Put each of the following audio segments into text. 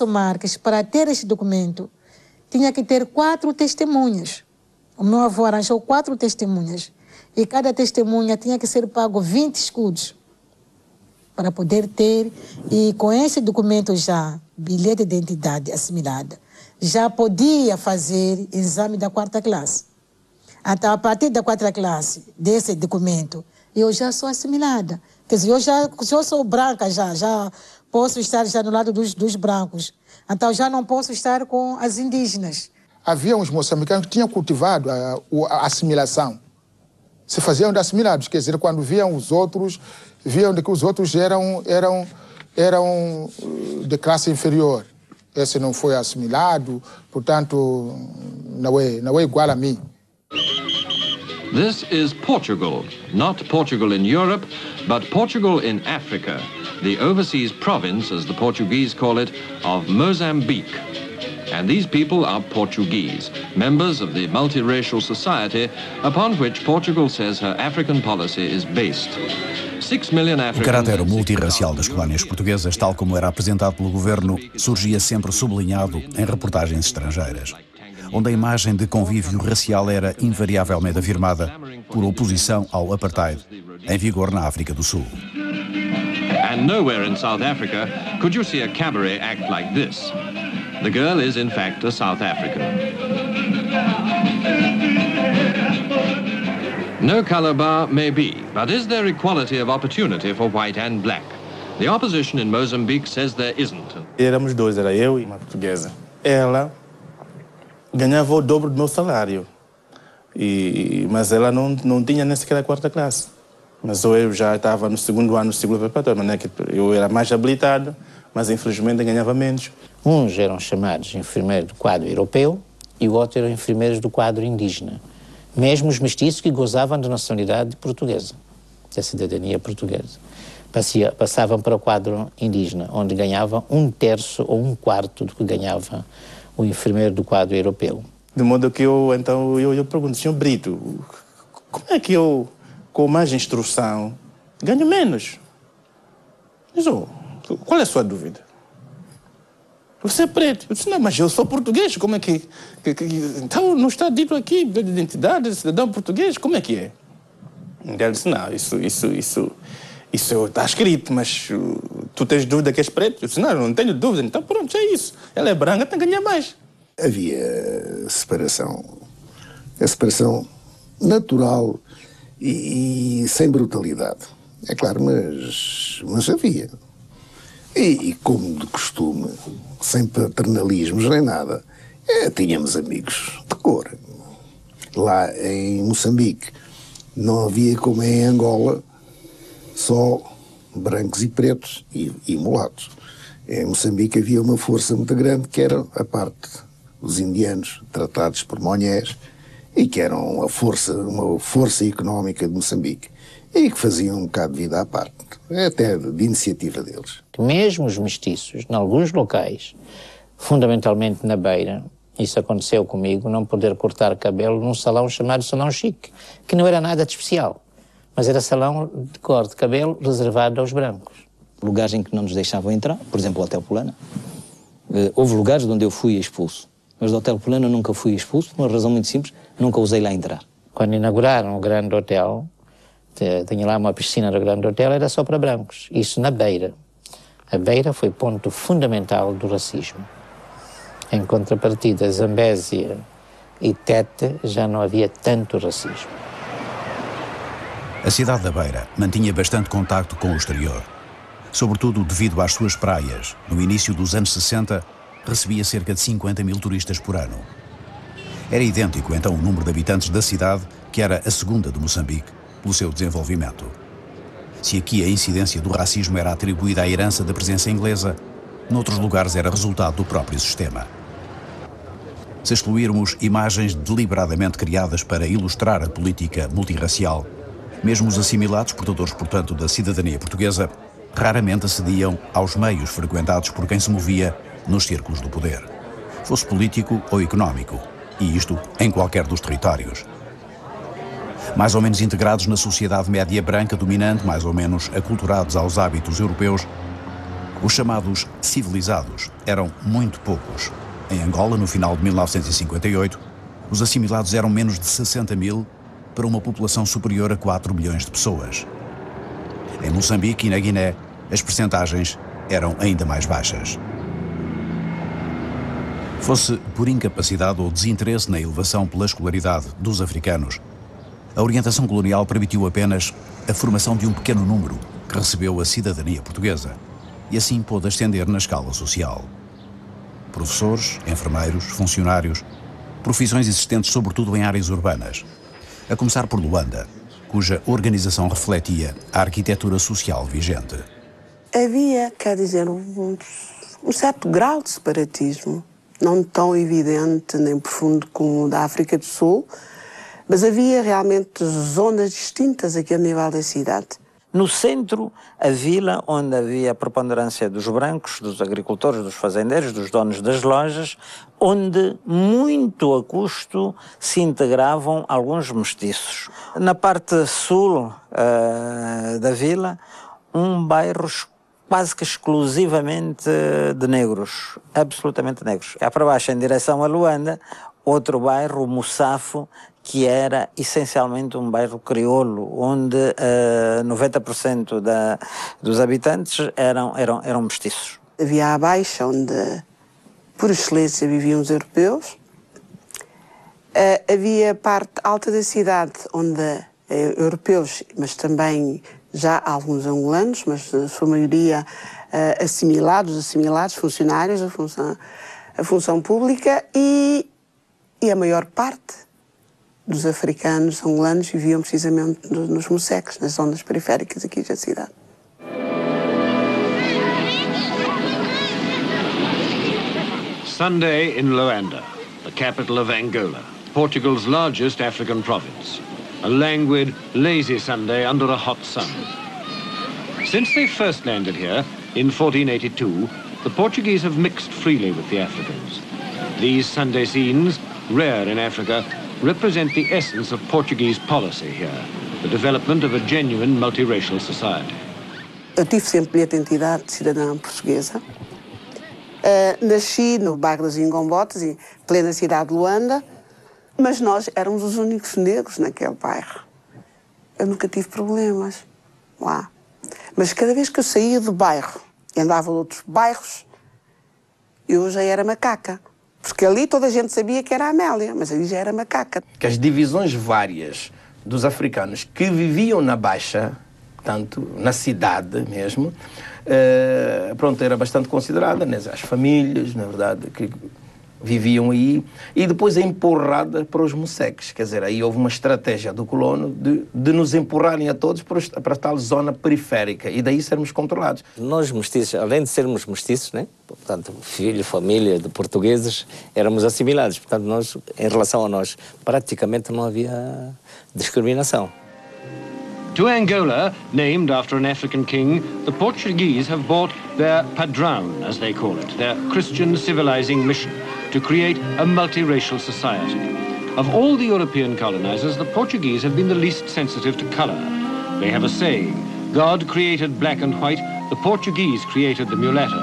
Marques, para ter este documento, tinha que ter 4 testemunhas. O meu avô arranjou 4 testemunhas. E cada testemunha tinha que ser pago 20 escudos para poder ter. E com esse documento já, bilhete de identidade assimilada, já podia fazer exame da 4ª classe. Até a partir da 4ª classe, desse documento, eu já sou assimilada. Quer dizer, eu sou branca já posso estar já no lado dos brancos. Então já não posso estar com as indígenas. Havia uns moçambicanos que tinham cultivado a assimilação. Se faziam de assimilados, quer dizer, quando viam os outros, viam de que os outros eram de classe inferior. Esse não foi assimilado, portanto, não é igual a mim. This is Portugal, not Portugal in Europe, but Portugal in Africa, the overseas province, as the Portuguese call it, of Mozambique. And these people are Portuguese, members of the multiracial society upon which Portugal says her African policy is based. 6 million Africans... O caráter multirracial das colónias portuguesas, tal como era apresentado pelo governo, surgia sempre sublinhado em reportagens estrangeiras, onde a imagem de convívio racial era invariavelmente afirmada por oposição ao apartheid, em vigor na África do Sul. And nowhere in South Africa could you see a cabaret act like this. The girl is, in fact, a South African. No color bar may be, but is there equality of opportunity for white and black? The opposition in Mozambique says there isn't. Éramos dois, era eu e uma portuguesa. Ela ganhava o dobro do meu salário, mas ela não tinha nem sequer a 4ª classe. Mas eu já estava no 2º ano do ciclo preparatório, mas eu era mais habilitado, mas infelizmente ganhava menos. Uns eram chamados enfermeiros do quadro europeu e o outro eram enfermeiros do quadro indígena. Mesmo os mestiços que gozavam da nacionalidade portuguesa, da cidadania portuguesa. Passavam para o quadro indígena, onde ganhavam 1/3 ou 1/4 do que ganhava o enfermeiro do quadro europeu. De modo que eu pergunto, Sr. Brito, como é que eu, com mais instrução, ganho menos? Mas, qual é a sua dúvida? Você é preto. Eu disse, não, mas eu sou português, como é que então não está dito aqui, de identidade, cidadão português, como é que é? Ele disse, não, isso está escrito, mas tu tens dúvida que és preto? Eu disse, não tenho dúvida, então pronto, é isso. Ela é branca, tem que ganhar mais. Havia separação. A separação natural e sem brutalidade. É claro, mas havia. E como de costume, sem paternalismos nem nada, tínhamos amigos de cor. Lá em Moçambique não havia, como em Angola, só brancos e pretos e mulatos. Em Moçambique havia uma força muito grande que era a parte dos indianos tratados por monhés e que eram uma força económica de Moçambique e que faziam um bocado de vida à parte, até de iniciativa deles. Mesmo os mestiços, em alguns locais, fundamentalmente na Beira, isso aconteceu comigo, não poder cortar cabelo num salão chamado Salão Chique, que não era nada de especial, mas era salão de corte de cabelo reservado aos brancos. Lugares em que não nos deixavam entrar, por exemplo, o Hotel Polana. Houve lugares onde eu fui expulso, mas do Hotel Polana eu nunca fui expulso, por uma razão muito simples, nunca ousei lá entrar. Quando inauguraram o Grande Hotel, tinha lá uma piscina do Grande Hotel, era só para brancos, isso na Beira. A Beira foi ponto fundamental do racismo. Em contrapartida, Zambésia e Tete já não havia tanto racismo. A cidade da Beira mantinha bastante contacto com o exterior, sobretudo devido às suas praias. No início dos anos 60, recebia cerca de 50 mil turistas por ano. Era idêntico, então, o número de habitantes da cidade, que era a segunda de Moçambique, pelo seu desenvolvimento. Se aqui a incidência do racismo era atribuída à herança da presença inglesa, noutros lugares era resultado do próprio sistema. Se excluirmos imagens deliberadamente criadas para ilustrar a política multirracial, mesmo os assimilados, portadores, portanto, da cidadania portuguesa, raramente acediam aos meios frequentados por quem se movia nos círculos do poder, fosse político ou económico, e isto em qualquer dos territórios. Mais ou menos integrados na sociedade média branca dominante, mais ou menos aculturados aos hábitos europeus, Os chamados civilizados eram muito poucos. Em Angola, no final de 1958, os assimilados eram menos de 60 mil para uma população superior a 4 milhões de pessoas. Em Moçambique e na Guiné, as percentagens eram ainda mais baixas. Fosse por incapacidade ou desinteresse na elevação pela escolaridade dos africanos, a orientação colonial permitiu apenas a formação de um pequeno número que recebeu a cidadania portuguesa e assim pôde ascender na escala social. Professores, enfermeiros, funcionários, profissões existentes sobretudo em áreas urbanas, a começar por Luanda, cuja organização refletia a arquitetura social vigente. Havia, quer dizer, um certo grau de separatismo, não tão evidente nem profundo como o da África do Sul, mas havia realmente zonas distintas aqui a nível da cidade. No centro, a vila onde havia a preponderância dos brancos, dos agricultores, dos fazendeiros, dos donos das lojas, onde, muito a custo, se integravam alguns mestiços. Na parte sul da vila, um bairro quase que exclusivamente de negros, absolutamente negros. É para baixo, em direção a Luanda, outro bairro, o Mussafo, que era essencialmente um bairro crioulo, onde 90% dos habitantes eram mestiços. Havia a Baixa, onde, por excelência, viviam os europeus. Havia a parte alta da cidade, onde europeus, mas também já alguns angolanos, mas a sua maioria assimilados, funcionários da função pública, e a maior parte dos africanos angolanos viviam precisamente nos Moceques, nas zonas periféricas aqui da cidade. Sunday in Luanda, the capital of Angola, Portugal's largest African province. A languid, lazy Sunday under a hot sun. Since they first landed here in 1482, the Portuguese have mixed freely with the Africans. These Sunday scenes, rare in Africa, represent the essence of Portuguese policy here, the development of a genuine multiracial society. Eu tive sempre a identidade de cidadã portuguesa. Nasci no bairro das Ingombotas, em plena cidade de Luanda, mas nós éramos os únicos negros naquele bairro. Eu nunca tive problemas lá. Mas cada vez que eu saía do bairro e andava a outros bairros, eu já era macaca. Porque ali toda a gente sabia que era a Amélia, mas ali já era macaca. Que as divisões várias dos africanos que viviam na Baixa, tanto na cidade mesmo, pronto, era bastante considerada, né? As famílias, na verdade, que viviam aí, e depois é empurrada para os Moceques. Quer dizer, aí houve uma estratégia do colono de nos empurrarem a todos para tal zona periférica e daí sermos controlados. Nós mestiços, além de sermos mestiços, né? Portanto, filho, família de portugueses, éramos assimilados. Portanto, nós, em relação a nós, praticamente não havia discriminação. To Angola, named after an African king, the Portuguese have brought their padrão, as they call it, their Christian civilizing mission, to create a multiracial society. Of all the European colonizers, the Portuguese have been the least sensitive to color. They have a saying, God created black and white, the Portuguese created the mulatto.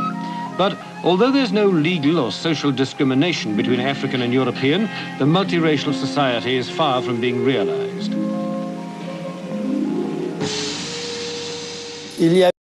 But although there's no legal or social discrimination between African and European, the multiracial society is far from being realized.